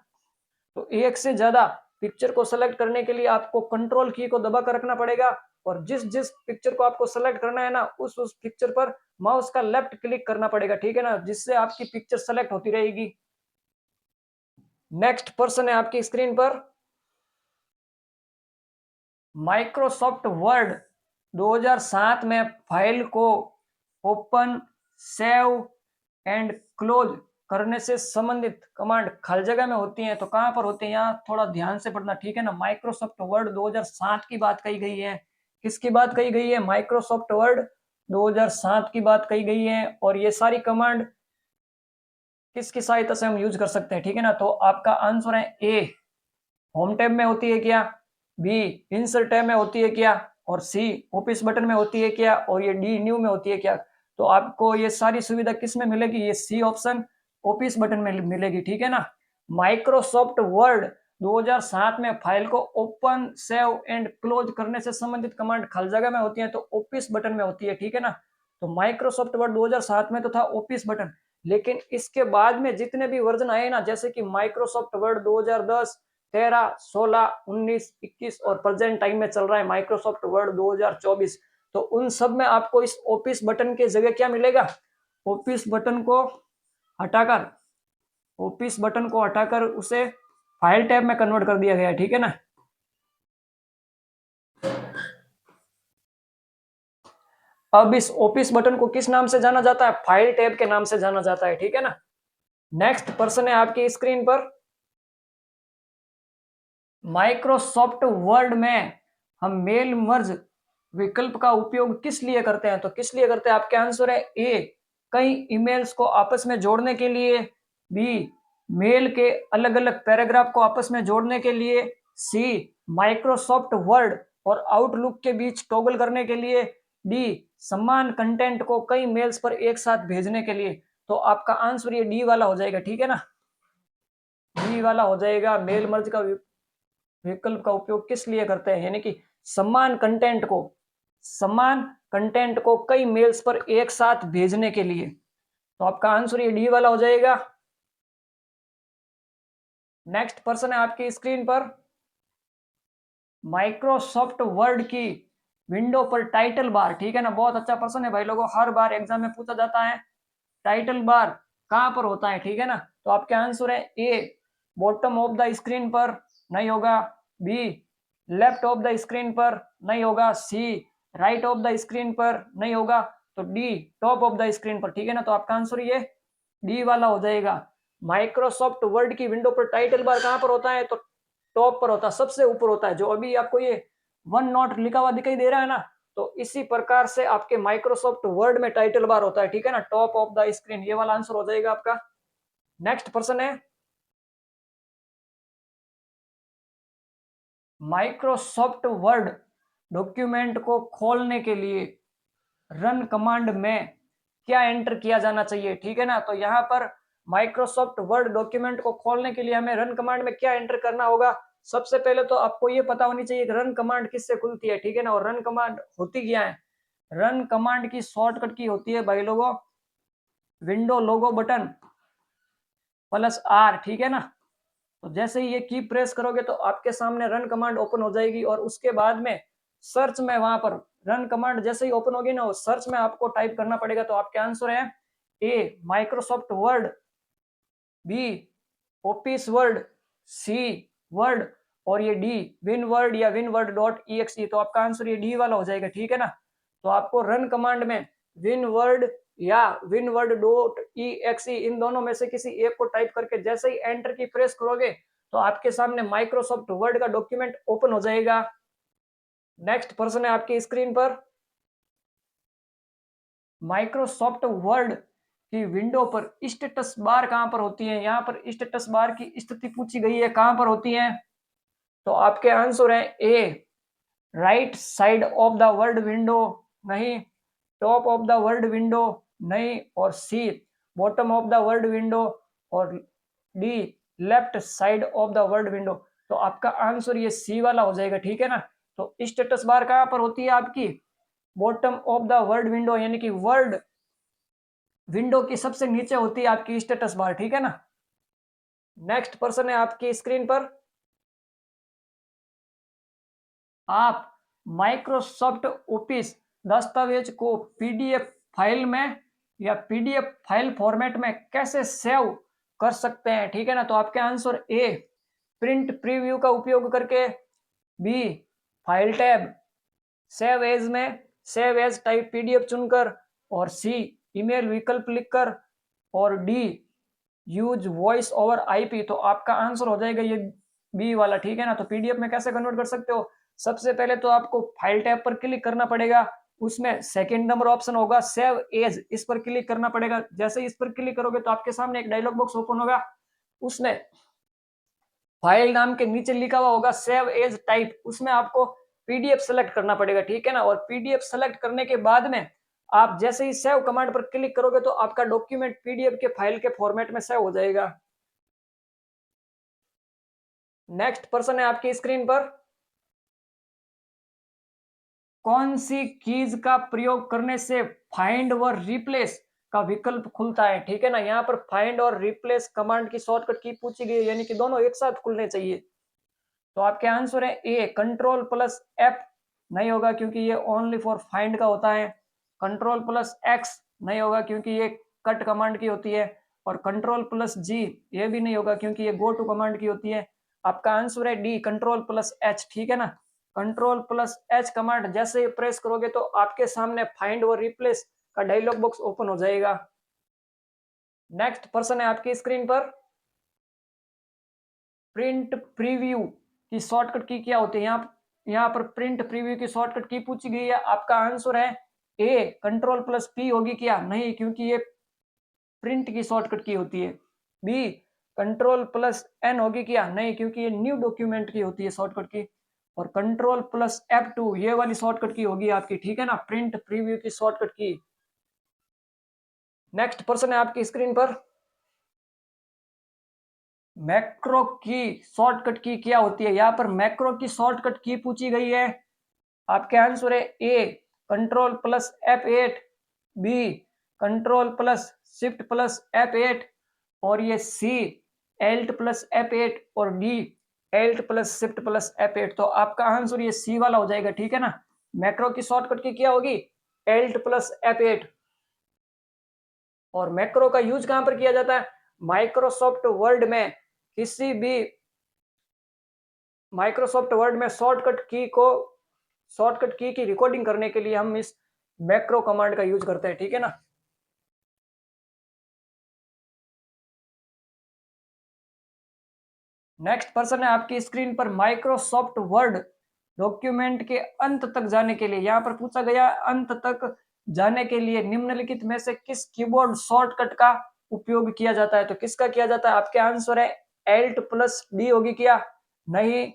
तो एक से ज्यादा पिक्चर को सेलेक्ट करने के लिए आपको कंट्रोल की को दबा कर रखना पड़ेगा। और जिस जिस पिक्चर को आपको सेलेक्ट करना है ना, उस पिक्चर पर माउस का लेफ्ट क्लिक करना पड़ेगा, ठीक है ना, जिससे आपकी पिक्चर सेलेक्ट होती रहेगी। नेक्स्ट पर्सन है आपकी स्क्रीन पर, माइक्रोसॉफ्ट वर्ड 2007 में फाइल को ओपन, सेव एंड क्लोज करने से संबंधित कमांड खाली जगह में होती हैं। तो कहां पर होती है, यहाँ थोड़ा ध्यान से पढ़ना, ठीक है ना। माइक्रोसॉफ्ट वर्ड 2007 की बात कही गई है। किसकी बात कही गई है, माइक्रोसॉफ्ट वर्ड 2007 की बात कही गई है। और ये सारी कमांड किसकी सहायता से हम यूज कर सकते हैं, ठीक है ना। तो आपका आंसर है ए होम टैब में होती है क्या, बी इंसर्ट टैब में होती है क्या, और सी ऑफिस बटन में होती है क्या, और ये डी न्यू में होती है क्या। तो आपको ये सारी सुविधा किस में मिलेगी, ये सी ऑप्शन ऑफिस बटन में मिलेगी, ठीक है ना। माइक्रोसॉफ्ट वर्ड 2007 में फाइल को ओपन, सेव एंड क्लोज करने से संबंधित कमांड खाली जगह में होती है, तो ऑफिस बटन में होती है, ठीक है ना। तो माइक्रोसॉफ्ट वर्ड 2007 में तो था ऑफिस बटन, लेकिन इसके बाद में जितने भी वर्जन आए ना, जैसे कि माइक्रोसॉफ्ट वर्ड 2010, 13, 16, 19, 21 और प्रेजेंट टाइम में चल रहा है माइक्रोसॉफ्ट वर्ड 2024। तो उन सब में आपको इस ऑफिस बटन के जगह क्या मिलेगा, ऑफिस बटन को हटाकर ऑफिस बटन को हटाकर उसे फाइल टैब में कन्वर्ट कर दिया गया है, ठीक है ना। अब इस ऑफिस बटन को किस नाम से जाना जाता है? फाइल टैब के नाम से जाना जाता है, ठीक है ना। नेक्स्ट पर्सन है आपकी स्क्रीन पर। माइक्रोसॉफ्ट वर्ड में हम मेल मर्ज विकल्प का उपयोग किस लिए करते हैं? तो किस लिए करते हैं? आपके आंसर है ए, कई ईमेल्स को आपस में जोड़ने के लिए, बी, मेल के अलग अलग पैराग्राफ को आपस में जोड़ने के लिए, सी, माइक्रोसॉफ्ट वर्ड और आउटलुक के बीच टॉगल करने के लिए, डी, समान कंटेंट को कई मेल्स पर एक साथ भेजने के लिए। तो आपका आंसर ये डी वाला हो जाएगा, ठीक है ना। डी वाला हो जाएगा। मेल मर्ज का विकल्प का उपयोग किस लिए करते हैं? यानी कि समान कंटेंट को कई मेल्स पर एक साथ भेजने के लिए। तो आपका आंसर ये डी वाला हो जाएगा। नेक्स्ट पर्सन है आपकी स्क्रीन पर। माइक्रोसॉफ्ट वर्ड की विंडो पर टाइटल बार, ठीक है ना, बहुत अच्छा पर्सन है भाई लोगों, हर बार एग्जाम में पूछा जाता है। टाइटल बार कहां पर होता है? ठीक है ना। तो आपके आंसर है A, bottom of the screen पर, नहीं होगा। B, left of the screen पर, नहीं होगा। C, right of the screen पर, नहीं होगा। तो D, top of the screen पर, ठीक है ना। तो आपका आंसर ये डी वाला हो जाएगा। माइक्रोसॉफ्ट वर्ड की विंडो पर टाइटल बार कहां पर होता है? तो टॉप पर होता है, सबसे ऊपर होता है। जो अभी आपको ये वन नॉट लिखा हुआ दिखाई दे रहा है ना, तो इसी प्रकार से आपके माइक्रोसॉफ्ट वर्ड में टाइटल बार होता है, ठीक है ना, टॉप ऑफ द स्क्रीन। ये वाला आंसर हो जाएगा आपका। नेक्स्ट पर्सन है। माइक्रोसॉफ्ट वर्ड डॉक्यूमेंट को खोलने के लिए रन कमांड में क्या एंटर किया जाना चाहिए? ठीक है ना। तो यहाँ पर माइक्रोसॉफ्ट वर्ड डॉक्यूमेंट को खोलने के लिए हमें रन कमांड में क्या एंटर करना होगा? सबसे पहले तो आपको ये पता होनी चाहिए कि रन कमांड किससे खुलती है, ठीक है ना। और रन कमांड होती क्या है? रन कमांड की शॉर्टकट की होती है भाई लोगों, window logo button plus R, ठीक है ना। तो जैसे ही ये की प्रेस करोगे तो आपके सामने रन कमांड ओपन हो जाएगी, और उसके बाद में सर्च में वहां पर रन कमांड जैसे ही ओपन होगी ना, सर्च में आपको टाइप करना पड़ेगा। तो आपके आंसर है A, Microsoft Word, B, Office Word, C, Word, और ये डी, विन वर्ड या विन वर्ड डॉट ई। तो आपका आंसर ये डी वाला हो जाएगा, ठीक है ना। तो आपको रन कमांड में विन वर्ड या विन वर्ड डॉट ई इन दोनों में से किसी एक को टाइप करके जैसे ही एंटर की प्रेस करोगे तो आपके सामने माइक्रोसॉफ्ट वर्ड का डॉक्यूमेंट ओपन हो जाएगा। नेक्स्ट पर्सन है आपकी स्क्रीन पर। माइक्रोसॉफ्ट वर्ड की विंडो पर स्टेटस बार कहां पर होती है? यहाँ पर स्टेटस बार की स्थिति पूछी गई है, कहां पर होती है? तो आपके आंसर है A, right side of the word window, नहीं। Top of the word window, नहीं। और C, bottom of the word window, और D, left side of the word window. तो आपका आंसर ये सी वाला हो जाएगा, ठीक है ना। तो स्टेटस बार कहां पर होती है आपकी? Bottom of the word window, यानी कि वर्ड विंडो की सबसे नीचे होती है आपकी स्टेटस बार, ठीक है ना। नेक्स्ट पर्सन है आपकी स्क्रीन पर। आप माइक्रोसॉफ्ट ऑफिस दस्तावेज को पीडीएफ फाइल में या पीडीएफ फाइल फॉर्मेट में कैसे सेव कर सकते हैं? ठीक है ना। तो आपके आंसर ए, प्रिंट प्रीव्यू का उपयोग करके, B, file tab, save as में सेव एज टाइप पीडीएफ चुनकर, और सी, ईमेल विकल्प लिखकर, और D, use voice over IP. तो आपका आंसर हो जाएगा ये बी वाला, ठीक है ना। तो पीडीएफ में कैसे कन्वर्ट कर सकते हो? सबसे पहले तो आपको फाइल टैब पर क्लिक करना पड़ेगा, उसमें सेकंड नंबर ऑप्शन होगा सेव एज, इस पर क्लिक करना पड़ेगा। जैसे ही इस पर क्लिक करोगे तो आपके सामने एक डायलॉग बॉक्स ओपन होगा, उसमें फाइल नाम के नीचे लिखा हुआ होगा सेव एज टाइप, उसमें आपको पीडीएफ सेलेक्ट करना पड़ेगा, ठीक है ना। और पीडीएफ सेलेक्ट करने के बाद में आप जैसे ही सेव कमांड पर क्लिक करोगे तो आपका डॉक्यूमेंट पीडीएफ के फाइल के फॉर्मेट में सेव हो जाएगा। नेक्स्ट पर्सन है आपकी स्क्रीन पर। कौन सी कीज का प्रयोग करने से फाइंड व रिप्लेस का विकल्प खुलता है? ठीक है ना। यहाँ पर फाइंड और रिप्लेस कमांड की शॉर्टकट की पूछी गई है, यानी कि दोनों एक साथ खुलने चाहिए। तो आपके आंसर है ए, कंट्रोल प्लस एफ, नहीं होगा क्योंकि ये ओनली फॉर फाइंड का होता है। कंट्रोल प्लस एक्स, नहीं होगा क्योंकि ये कट कमांड की होती है। और कंट्रोल प्लस जी ये भी नहीं होगा क्योंकि ये गो टू कमांड की होती है। आपका आंसर है डी, कंट्रोल प्लस एच। ठीक है ना, कंट्रोल प्लस एच कमांड जैसे ही प्रेस करोगे तो आपके सामने फाइंड और रिप्लेस का डायलॉग बॉक्स ओपन हो जाएगा। नेक्स्ट पर्सन है आपकी स्क्रीन पर, प्रिंट प्रीव्यू की शॉर्टकट की क्या होती है। यहाँ पर प्रिंट प्रीव्यू की शॉर्टकट की पूछी गई है। आपका आंसर है ए, कंट्रोल प्लस पी होगी क्या, नहीं, क्योंकि ये प्रिंट की शॉर्टकट की होती है। बी, कंट्रोल प्लस एन होगी क्या, नहीं, क्योंकि ये न्यू डॉक्यूमेंट की होती है शॉर्टकट की। और कंट्रोल प्लस F2 ये वाली शॉर्टकट की होगी आपकी। ठीक है ना, प्रिंट प्रीव्यू की शॉर्टकट की। नेक्स्ट पर्सन है आपकी स्क्रीन पर, मैक्रो की शॉर्टकट की क्या होती है। यहाँ पर मैक्रो की शॉर्टकट की पूछी गई है। आपके आंसर है A, control plus F8, B, control plus shift plus F8, और ये सी, एल्ट प्लस F8, और D, alt plus shift plus F8। तो आपका आंसर ये सी वाला हो जाएगा। ठीक है ना, मैक्रो की शॉर्टकट की क्या होगी, एल्ट प्लस F8। और मैक्रो का यूज कहां पर किया जाता है, माइक्रोसॉफ्ट वर्ड में, किसी भी माइक्रोसॉफ्ट वर्ड में शॉर्टकट की रिकॉर्डिंग करने के लिए हम इस मैक्रो कमांड का यूज करते हैं। ठीक है ना। नेक्स्ट पर्सन है आपकी स्क्रीन पर, माइक्रोसॉफ्ट वर्ड डॉक्यूमेंट के अंत तक जाने के लिए, यहाँ पर पूछा गया अंत तक जाने के लिए निम्नलिखित में से किस कीबोर्ड शॉर्टकट का उपयोग किया जाता है। तो किसका किया जाता है, आपके आंसर है एल्ट प्लस डी होगी क्या, नहीं,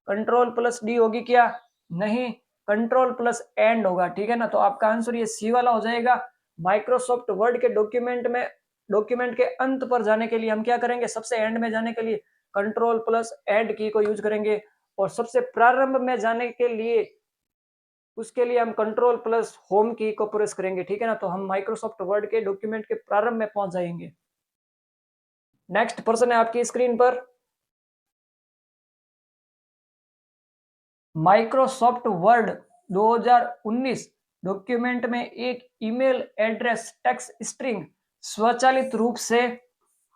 कंट्रोल प्लस डी होगी क्या, नहीं, कंट्रोल प्लस एंड होगा। ठीक है ना, तो आपका आंसर ये सी वाला हो जाएगा। माइक्रोसॉफ्ट वर्ड के डॉक्यूमेंट के अंत पर जाने के लिए हम क्या करेंगे, सबसे एंड में जाने के लिए कंट्रोल प्लस एड की को यूज करेंगे, और सबसे प्रारंभ में जाने के लिए उसके लिए हम कंट्रोल प्लस होम की को प्रेस करेंगे। ठीक है ना, तो हम माइक्रोसॉफ्ट वर्ड के डॉक्यूमेंट के प्रारंभ में पहुंच जाएंगे। नेक्स्ट पर्सन है आपकी स्क्रीन पर, माइक्रोसॉफ्ट वर्ड 2019 डॉक्यूमेंट में एक ईमेल एड्रेस टेक्स्ट स्ट्रिंग स्वचालित रूप से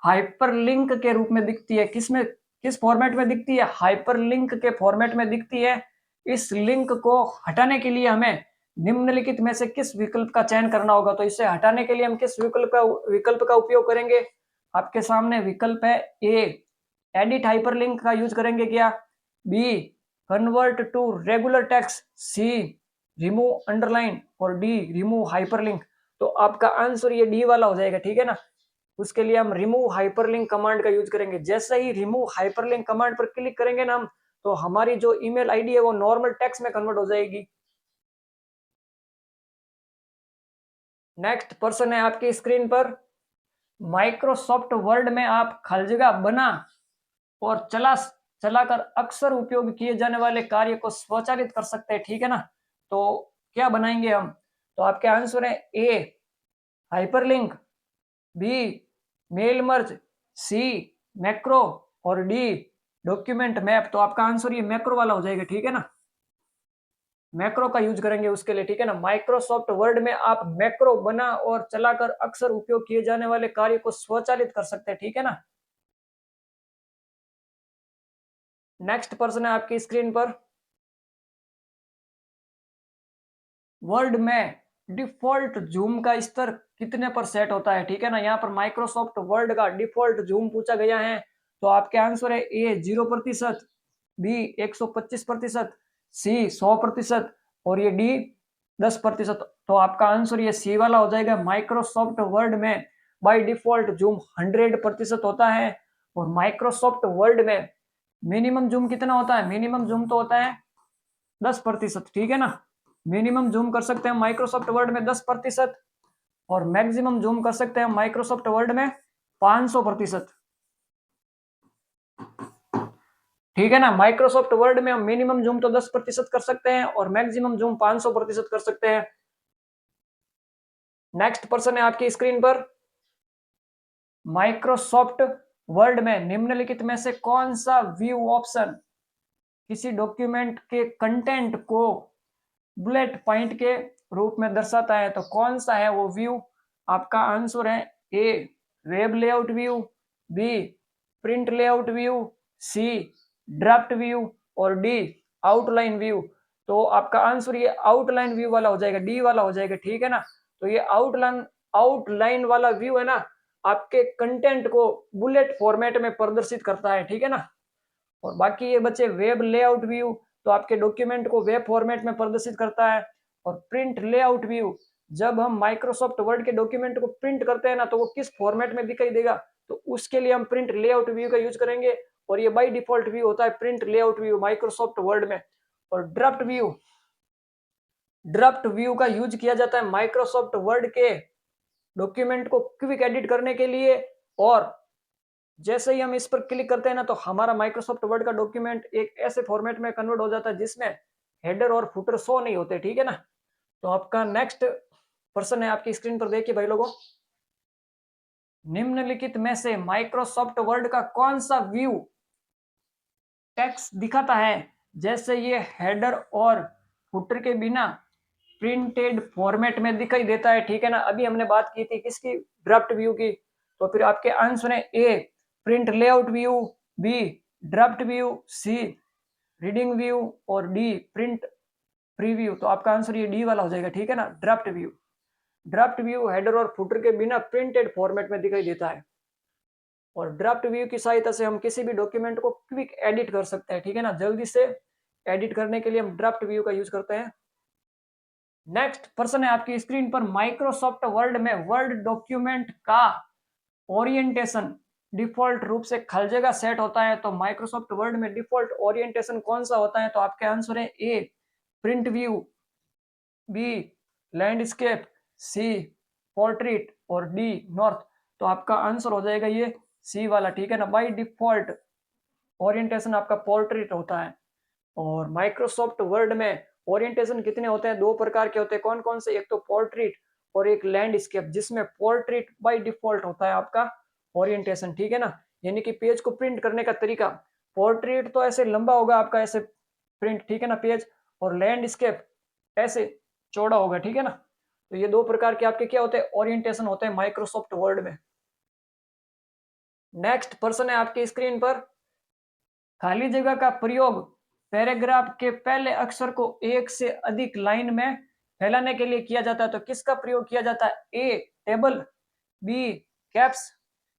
हाइपरलिंक के रूप में दिखती है। किस फॉर्मेट में दिखती है, हाइपरलिंक के फॉर्मेट में दिखती है। इस लिंक को हटाने के लिए हमें निम्नलिखित में से किस विकल्प का चयन करना होगा। तो इसे हटाने के लिए हम किस विकल्प का उपयोग करेंगे, आपके सामने विकल्प है ए, एडिट हाइपरलिंक का यूज करेंगे क्या, B, convert to regular text, C, remove underline, और डी, रिमूव हाइपरलिंक। तो आपका आंसर ये डी वाला हो जाएगा। ठीक है ना, उसके लिए हम रिमूव हाइपरलिंक कमांड का यूज करेंगे। जैसे ही रिमूव हाइपरलिंक कमांड पर क्लिक करेंगे ना हम, तो हमारी जो ईमेल आईडी है वो नॉर्मल टेक्स्ट में कन्वर्ट हो जाएगी। नेक्स्ट पर्सन है आपकी स्क्रीन पर, माइक्रोसॉफ्ट वर्ड में आप खाली बना और चलाकर अक्सर उपयोग किए जाने वाले कार्य को स्वचालित कर सकते हैं। ठीक है ना, तो क्या बनाएंगे हम, तो आपके आंसर है ए, हाइपरलिंक, बी, मेल मर्ज, सी, मैक्रो, और डी, डॉक्यूमेंट मैप। तो आपका आंसर ये मैक्रो वाला हो जाएगा। ठीक है ना, मैक्रो का यूज करेंगे उसके लिए। ठीक है ना, माइक्रोसॉफ्ट वर्ड में आप मैक्रो बना और चलाकर अक्सर उपयोग किए जाने वाले कार्य को स्वचालित कर सकते हैं। ठीक है ना। नेक्स्ट पर्सन है आपकी स्क्रीन पर, वर्ड में डिफॉल्ट जूम का स्तर कितने पर सेट होता है। ठीक है ना, यहाँ पर माइक्रोसॉफ्ट वर्ड का डिफॉल्ट जूम पूछा गया है। तो आपके आंसर है ए, 0%, बी, 125%, सी, 100%, और ये डी, 10%। तो आपका आंसर ये सी वाला हो जाएगा। माइक्रोसॉफ्ट वर्ड में बाय डिफॉल्ट जूम 100% होता है। और माइक्रोसॉफ्ट वर्ड में मिनिमम जूम कितना होता है, मिनिमम जूम तो होता है 10%। ठीक है ना, मिनिमम जूम कर सकते हैं माइक्रोसॉफ्ट वर्ड में 10%, और मैक्सिमम जूम कर सकते हैं माइक्रोसॉफ्ट वर्ड में 500%। ठीक है ना, माइक्रोसॉफ्ट वर्ड में हम मिनिमम जूम तो 10% कर सकते हैं और मैक्सिमम जूम 500% कर सकते हैं। नेक्स्ट पर्सन है आपकी स्क्रीन पर, माइक्रोसॉफ्ट वर्ड में निम्नलिखित में से कौन सा व्यू ऑप्शन किसी डॉक्यूमेंट के कंटेंट को बुलेट पॉइंट के रूप में दर्शाता है। तो कौन सा है वो व्यू, आपका आंसर है A, web layout view, B print layout view, C draft view और डी आउटलाइन व्यू। तो आपका आंसर ये आउटलाइन व्यू वाला हो जाएगा, डी वाला हो जाएगा, ठीक है ना। तो ये आउटलाइन वाला व्यू है ना, आपके कंटेंट को बुलेट फॉर्मेट में प्रदर्शित करता है, ठीक है ना। और बाकी ये बच्चे वेब लेआउट व्यू, तो आपके डॉक्यूमेंट को वेब फॉर्मेट में प्रदर्शित करता है। और प्रिंट लेआउट व्यू, जब हम माइक्रोसॉफ्ट वर्ड के डॉक्यूमेंट को प्रिंट करते हैं ना, तो वो किस फॉर्मेट में दिखाई देगा, तो उसके लिए हम प्रिंट लेआउट व्यू का यूज करेंगे। और ये बाय डिफॉल्ट व्यू होता है print layout view Microsoft word में। और ड्राफ्ट व्यू का यूज किया जाता है माइक्रोसॉफ्ट वर्ड के डॉक्यूमेंट को क्विक एडिट करने के लिए। और जैसे ही हम इस पर क्लिक करते हैं ना, तो हमारा माइक्रोसॉफ्ट वर्ड का डॉक्यूमेंट एक ऐसे फॉर्मेट में कन्वर्ट हो जाता है जिसमें हेडर और फुटर शो नहीं होते, ठीक है ना। तो आपका नेक्स्ट पर्सन है आपकी स्क्रीन पर, देखिए भाई लोगों, निम्नलिखित में से माइक्रोसॉफ्ट वर्ड का कौन सा व्यू टेक्स्ट दिखाता है जैसे ये हेडर और फुटर के बिना प्रिंटेड फॉर्मेट में दिखाई देता है, ठीक है ना। अभी हमने बात की थी किसकी, ड्राफ्ट व्यू की। तो फिर आपके आंसर है A print layout view, B draft view, C reading view और डी प्रिंट प्रीव्यू। तो आपका आंसर ये डी वाला हो जाएगा, ठीक है ना, draft view. Draft view header और फुटर के बिना प्रिंटेड फॉर्मेट में दिखाई देता है। और ड्राफ्ट व्यू की सहायता से हम किसी भी डॉक्यूमेंट को क्विक एडिट कर सकते हैं, ठीक है ना, जल्दी से एडिट करने के लिए हम ड्राफ्ट व्यू का यूज करते हैं। नेक्स्ट पर्सन है आपकी स्क्रीन पर, माइक्रोसॉफ्ट वर्ड में वर्ड डॉक्यूमेंट का ओरिएंटेशन डिफॉल्ट रूप से खल जगह सेट होता है। तो माइक्रोसॉफ्ट वर्ड में डिफॉल्ट ओरिएंटेशन कौन सा होता है, तो आपके आंसर है A print view, B landscape, C portrait और डी नॉर्थ। तो आपका आंसर हो जाएगा ये सी वाला, ठीक है ना। बाय डिफॉल्ट ओरिएंटेशन आपका पोर्ट्रेट होता है। और माइक्रोसॉफ्ट वर्ड में ओरिएंटेशन कितने होते हैं, दो प्रकार के होते हैं, कौन कौन से, एक तो पोर्ट्रेट और एक लैंडस्केप, जिसमें पोर्ट्रेट बाय डिफॉल्ट होता है आपका ओरिएंटेशन, ठीक है ना। यानी कि पेज को प्रिंट करने का तरीका, पोर्ट्रेट तो ऐसे लंबा होगा आपका ऐसे प्रिंट, ठीक है ना, पेज, और लैंडस्केप ऐसे चौड़ा होगा, ठीक है ना। तो ये दो प्रकार के आपके क्या होते हैं, ओरिएंटेशन होते हैं माइक्रोसॉफ्ट वर्ड में। नेक्स्ट पर्सन है आपकी स्क्रीन पर, खाली जगह का प्रयोग पैराग्राफ के पहले अक्षर को एक से अधिक लाइन में फैलाने के लिए किया जाता है। तो किसका प्रयोग किया जाता है, ए टेबल, बी कैप्स,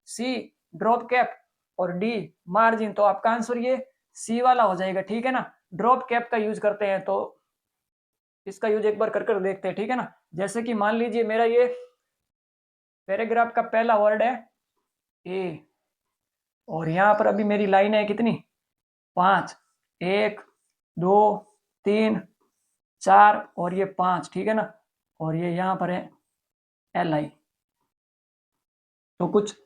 सी ड्रॉप कैप और डी मार्जिन। तो आपका आंसर ये सी वाला हो जाएगा, ठीक है ना। ड्रॉप कैप का यूज करते हैं, तो इसका यूज एक बार कर देखते हैं, ठीक है ना। जैसे कि मान लीजिए मेरा ये पैराग्राफ का पहला वर्ड है ए, और यहाँ पर अभी मेरी लाइन है कितनी, 5, 1 2 3 4 और ये 5, ठीक है ना। और ये यहाँ पर है LI। तो कुछ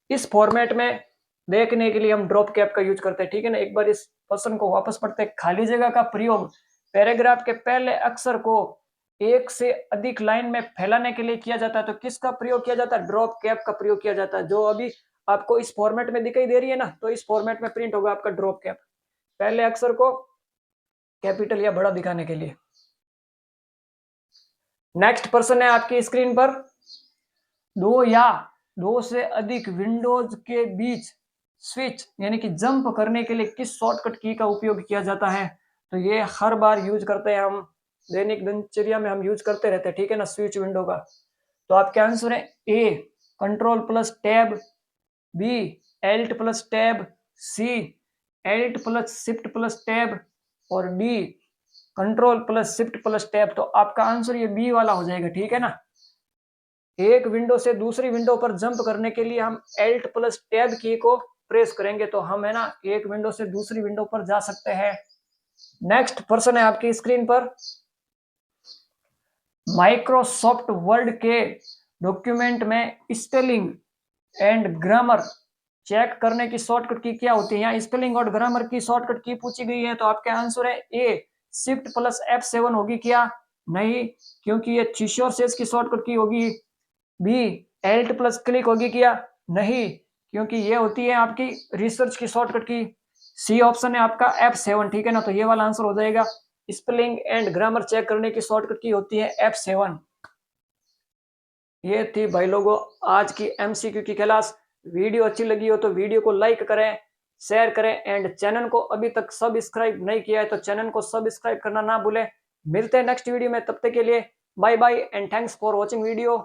इस फॉर्मेट में देखने के लिए हम ड्रॉप कैप का यूज करते हैं, ठीक है ना। एक बार इस क्वेश्चन को वापस पढ़ते हैं, खाली जगह का प्रयोग पैराग्राफ के पहले अक्षर को एक से अधिक लाइन में फैलाने के लिए किया जाता है। तो किसका प्रयोग किया जाता है, ड्रॉप कैप का प्रयोग किया जाता है, जो अभी आपको इस फॉर्मेट में दिखाई दे रही है ना। तो इस फॉर्मेट में प्रिंट होगा आपका ड्रॉप कैप, पहले अक्षर को कैपिटल या बड़ा दिखाने के लिए। नेक्स्ट पर्सन है आपकी स्क्रीन पर, दो या दो से अधिक विंडोज के बीच स्विच यानी कि जंप करने के लिए किस शॉर्टकट की का उपयोग किया जाता है। तो ये हर बार यूज करते हैं हम, दैनिक दिनचर्या में हम यूज करते रहते हैं, ठीक है ना, स्विच विंडो का। तो आपके आंसर है A control plus tab, B Alt plus tab, C alt plus shift plus tab और D control plus shift plus tab. तो आपका आंसर ये बी वाला हो जाएगा, ठीक है ना। एक विंडो से दूसरी विंडो पर जंप करने के लिए हम एल्ट प्लस टैब की को प्रेस करेंगे, तो हम है ना एक विंडो से दूसरी विंडो पर जा सकते हैं। नेक्स्ट पर्सन है आपकी स्क्रीन पर, माइक्रोसॉफ्ट वर्ड के डॉक्यूमेंट में स्पेलिंग एंड ग्रामर चेक करने की शॉर्टकट की क्या होती है। यहाँ स्पेलिंग और ग्रामर की शॉर्टकट की पूछी गई है, तो आपके आंसर है ए शिफ्ट प्लस F7 होगी क्या, नहीं, क्योंकि ये चिशोरसेस की शॉर्टकट की होगी। बी एल्ट प्लस क्लिक होगी क्या, नहीं, क्योंकि ये होती है आपकी रिसर्च की शॉर्टकट की। सी ऑप्शन है आपका F7, ठीक है ना। तो ये वाला आंसर हो जाएगा, स्पेलिंग एंड ग्रामर चेक करने की शॉर्टकट की होती है F7। ये थी भाई लोगों आज की एमसीक्यू की क्लास। वीडियो अच्छी लगी हो तो वीडियो को लाइक करें, शेयर करें एंड चैनल को अभी तक सब्सक्राइब नहीं किया है तो चैनल को सब्सक्राइब करना ना भूलें। मिलते हैं नेक्स्ट वीडियो में, तब तक के लिए bye bye and thanks for watching video.